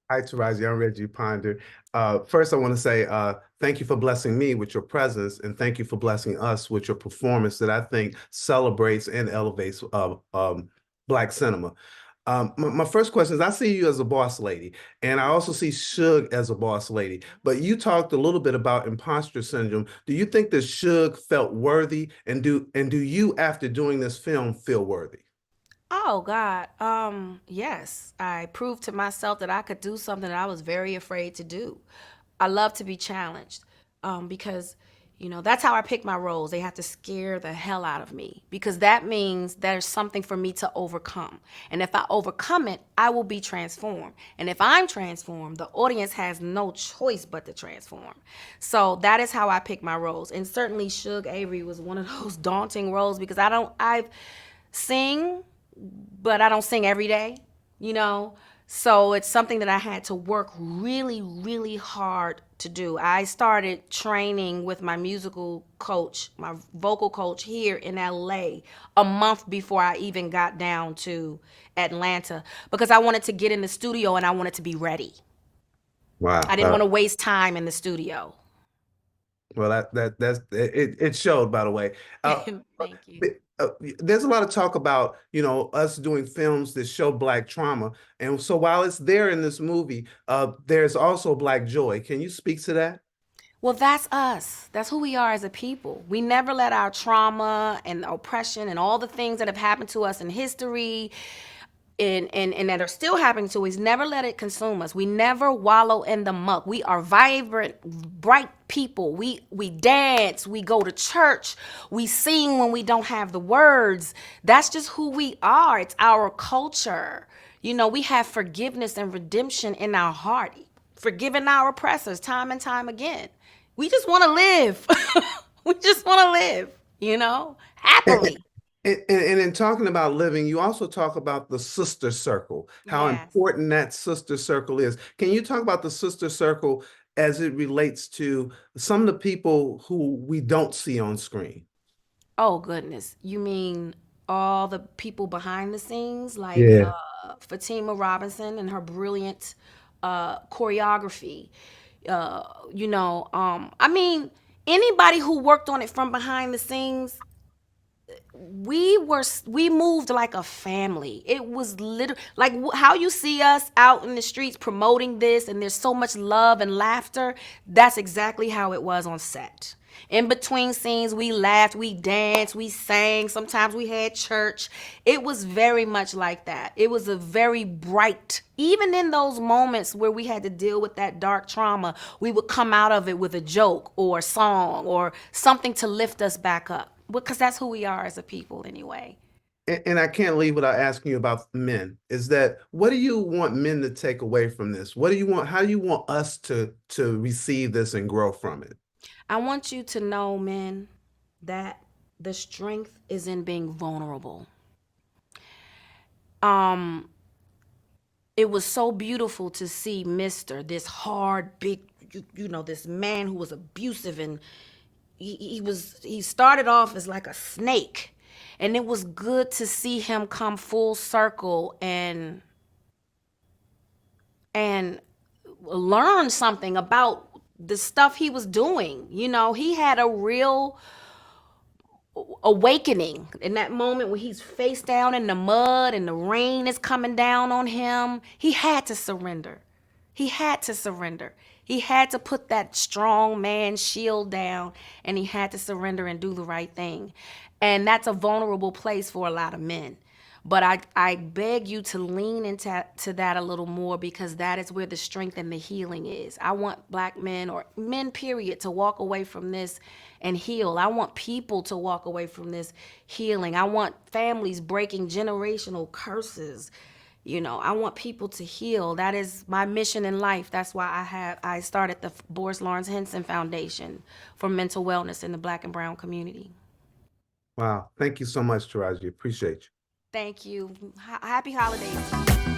Hi, Taraji. I'm Reggie Ponder. First, I want to say thank you for blessing me with your presence, and thank you for blessing us with your performance that I think celebrates and elevates Black cinema. My first question is, I see you as a boss lady, and I also see Suge as a boss lady. But you talked a little bit about imposter syndrome. Do you think that Suge felt worthy, and do you, after doing this film, feel worthy? Oh God. Yes. I proved to myself that I could do something that I was very afraid to do. I love to be challenged. Because that's how I pick my roles. They have to scare the hell out of me because that means there's something for me to overcome. And if I overcome it, I will be transformed. And if I'm transformed, the audience has no choice but to transform. So that is how I pick my roles. And certainly Suge Avery was one of those daunting roles because I've sing but I don't sing every day, you know? So it's something that I had to work really, really hard to do. I started training with my musical coach, my vocal coach here in LA a month before I even got down to Atlanta because I wanted to get in the studio and I wanted to be ready. Wow. I didn't want to waste time in the studio. Well, that's it. It showed, by the way. Thank you. But, there's a lot of talk about, us doing films that show Black trauma, and so while it's there in this movie, there's also Black joy. Can you speak to that? Well, that's us. That's who we are as a people. We never let our trauma and oppression and all the things that have happened to us in history and that are still happening to us, never let it consume us. We never wallow in the muck. We are vibrant, bright people. We dance, we go to church, we sing when we don't have the words. That's just who we are. It's our culture. We have forgiveness and redemption in our heart, forgiving our oppressors time and time again. We just want to live. We just want to live, And, happily. and in talking about living, you also talk about the sister circle, how Yes. important that sister circle is. Can you talk about the sister circle as it relates to some of the people who we don't see on screen? Oh goodness. You mean all the people behind the scenes like Yeah. Fatima Robinson and her brilliant choreography. I mean anybody who worked on it from behind the scenes, we moved like a family. It was literally like how you see us out in the streets promoting this and there's so much love and laughter. That's exactly how it was on set. In between scenes, we laughed, we danced, we sang, sometimes we had church. It was very much like that. It was a very bright, even in those moments where we had to deal with that dark trauma, we would come out of it with a joke or a song or something to lift us back up because that's who we are as a people anyway. And I can't leave without asking you about men. Is that, what do you want men to take away from this? What do you want? How do you want us to receive this and grow from it? I want you to know, men, that the strength is in being vulnerable. Um, it was so beautiful to see Mister, this hard, big, this man who was abusive and he started off as like a snake. And it was good to see him come full circle and learn something about the stuff he was doing. He had a real awakening in that moment when he's face down in the mud and the rain is coming down on him. He had to surrender. He had to surrender. He had to put that strong man shield down and he had to surrender and do the right thing. And that's a vulnerable place for a lot of men. But I beg you to lean into that a little more because that is where the strength and the healing is. I want black men or men, period, to walk away from this and heal. I want people to walk away from this healing. I want families breaking generational curses. I want people to heal. That is my mission in life. That's why I started the Boris Lawrence Henson Foundation for mental wellness in the black and brown community. Wow. Thank you so much, Taraji. Appreciate you. Thank you. Happy holidays.